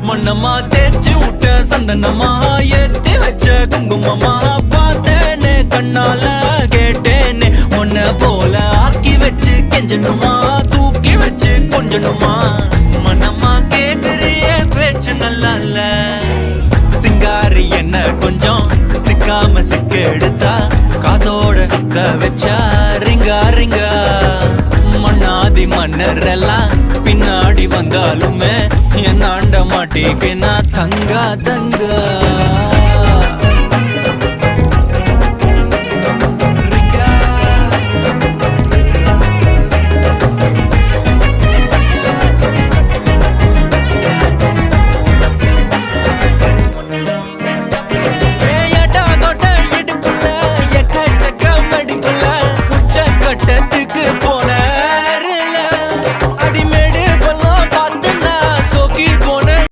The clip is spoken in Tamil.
மண்ணம்மா தேய்ச்சி விட்ட சந்தனமா ஏத்தி வச்ச குங்குமமா பார்த்தேனே கண்ணால கேட்டேனே உன்ன போல ஆக்கி வச்சு கெஞ்சணுமா தூக்கி வச்சு கொஞ்சணுமா மனமா கேக்குறிய பேச்சு நல்லா இல்ல சிங்காரி என்ன கொஞ்சம் சிக்காம சிக்க எடுத்தா காதோட சுத்த வச்சா ரிங்கா ரிங்கா மண்ணாதி மன்னர் எல்லாம் பின்னாடி வந்தாலுமே என் ஆண்ட மாட்டேக்கு நான் தங்கா தங்கா